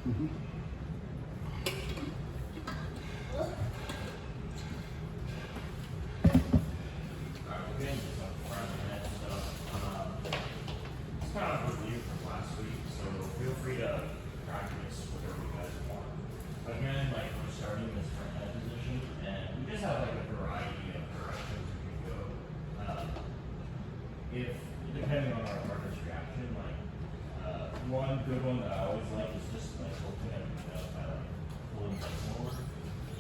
Mhm. Again, just on front head stuff. It's kind of a review from last week, so feel free to practice whatever you guys want. Again, like we're starting this front head position, and we just have like a variety of directions we can go. If depending on our partner's reaction, like one good one that I always like is just like opening everything up by like pulling it forward.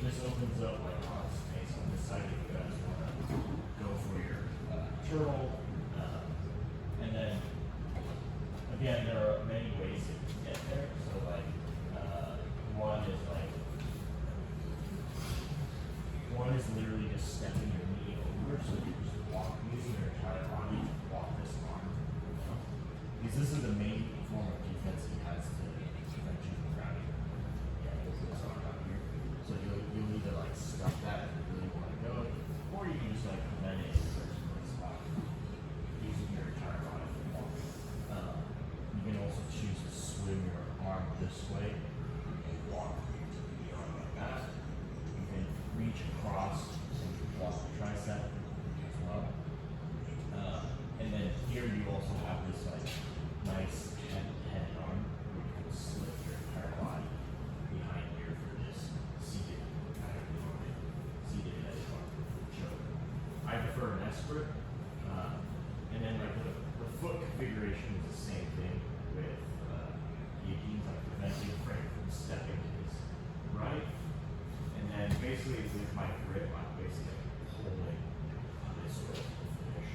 This opens up like a lot of space on this side if you guys want to go for your turtle. And then again, there are many ways to get there. So like one is literally just stepping your knee over, so you just walk using your entire body to walk this arm. Because this is the main form of defense he has to prevent you from grabbing. Yeah, this arm out here. So you'll need to like stuff that if you really want to go, or you can just like prevent it in the first spot using your entire body to walk. You can also choose to swim your arm this way and walk the arm like that. You can reach across and walk the tricep as well. And then here you also have this like nice head arm where you can slip your entire body behind here for this seated kind of movement, seated head arm choke. I prefer an expert. And then like the foot configuration is the same thing with guillotines, like preventing Frank from stepping to his right. And then basically with my grip, I'm basically holding this way to finish.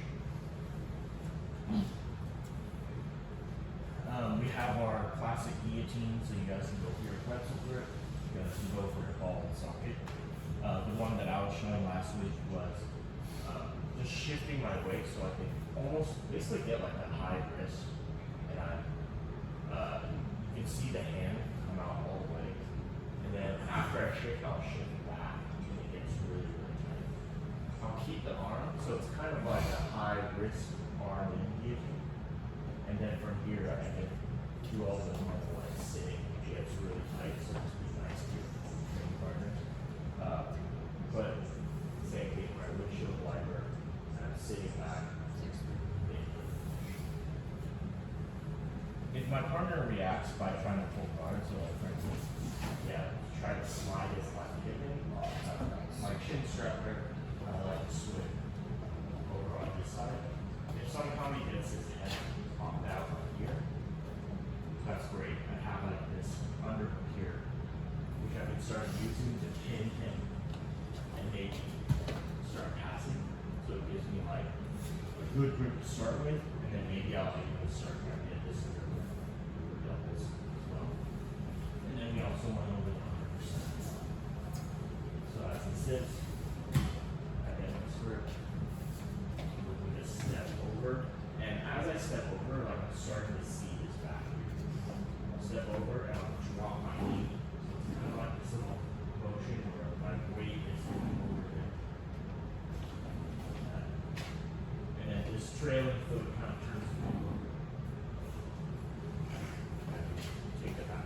We have our classic guillotine, so you guys can go for your pretzel grip, you guys can go for your ball and socket. The one that I was showing last week was just shifting my weight so I can almost basically get like a high wrist, and you can see the hand come out all the way. And then after I shift, I'll shift back, and it gets really, really tight. I'll keep the arm, so it's kind of like a high wrist arm in guillotine. And then from here, I can do all the normal like sitting, which gets really tight, so just be nice to your training partners. But same thing, right? Windshield wiper, kind of sitting back. If my partner reacts by trying to pull guard, so like for instance, try to slide his left hip in, my chin strap grip, I like to swing over on this side. If somehow he gets his head popped out right here, that's great. I have like this underhook here, which I can start using to pin him and maybe start passing. So it gives me like a good grip to start with, and then maybe I'll even start trying to get this under doubles as well. And then we also went over the 100%. So as he sits, I get this grip. We're going to step over, and as I step over, like I'm starting to see his back here. I'll step over and I'll drop my knee. So it's kind of like this little motion where my weight is going over him. And then this trailing foot kind of turns me over. Take the back.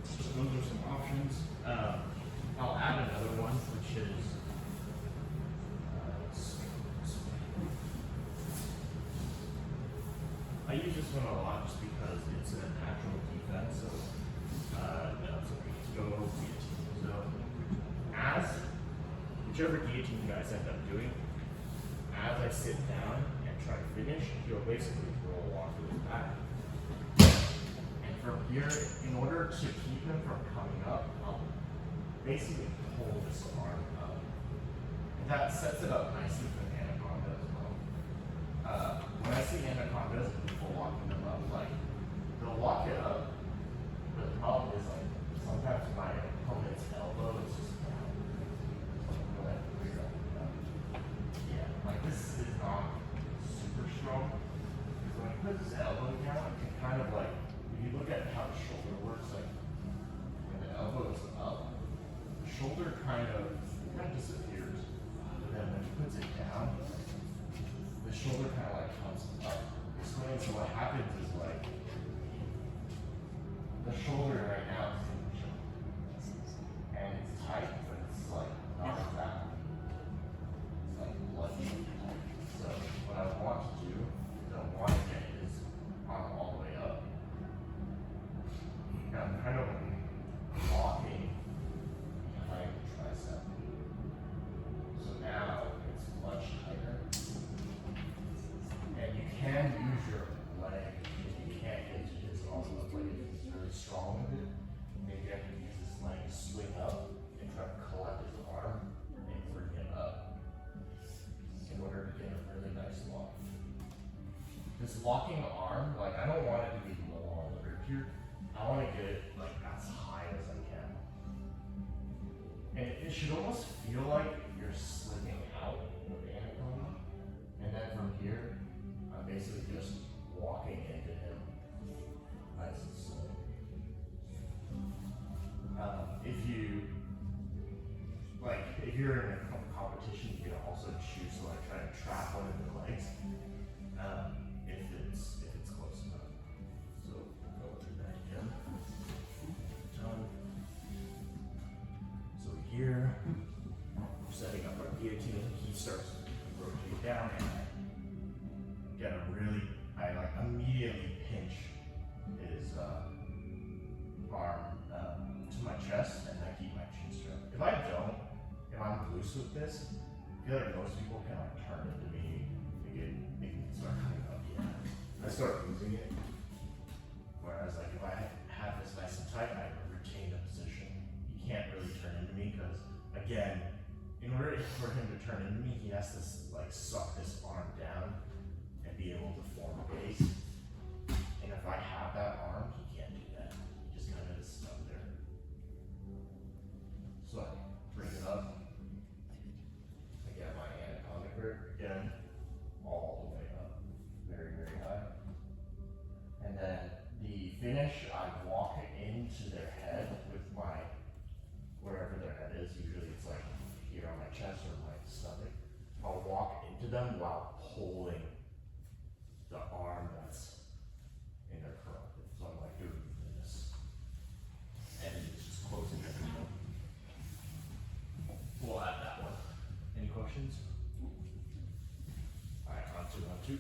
So those are some options. I'll add another one, which is I use this one a lot just because it's a natural defense. So, so we can go guillotine. So, as whichever guillotine you guys end up doing, as I sit down and try to finish, you'll basically roll off of his back. And from here, in order to keep him from coming up, I'll basically pull this arm up. And that sets it up nicely for the anaconda as well. When I see anacondas and people locking them up, like they'll lock it up, but the problem is like sometimes my opponent's elbow is just down. Go ahead and clear up. Yeah, like this is not super strong. Because when he puts his elbow down, it can kind of like, if you look at how the shoulder works, like when the elbow is up, the shoulder kind of disappears. But then when he puts it down, the shoulder kind of like comes up this way. So what happens is like the shoulder right now is in the shoulder. And it's tight, but it's like not exactly. It's like bloody tight. So what I want to do is I want to get his arm all the way up. And I'm kind of locking behind the tricep. So now it's much tighter. And you can use your leg if you can't get to his arm. Like if he's really strong with it, maybe I can use his leg to swing up and try to collect his arm and bring it up in order to get a really nice lock. This locking arm, like I don't want it to be low on the rib here. I want to get it like as high as I can. And it should almost feel like you're slipping out of the anaconda. And then from here, I'm basically just walking into him nice and slow. If you're in a competition, you can also choose to like try to trap one of the legs if it's close enough. So go through that again. Done. So here, we're setting up our guillotine. He starts to rotate down, and I get a really, I like immediately pinch his arm to my chest, and I keep my chin strapped. If I'm loose with this, I feel like most people can like turn into me. They can start coming up. Yeah. I start losing it. Whereas like if I have this nice and tight, I retain the position. He can't really turn into me because again, in order for him to turn into me, he has to like suck this arm down and be able to form a base. And if I have that arm, he can't do that. He just kind of is stuck there. So I bring it up. I get my anaconda grip again, all the way up, very, very high. And then the finish, I walk into their head with my, wherever their head is, usually it's like here on my chest or my stomach. I'll walk into them while pulling the arm that's in their curl. So I'm like doing this. And it's just closing everything. We'll add that one. Any questions? Alright, on two.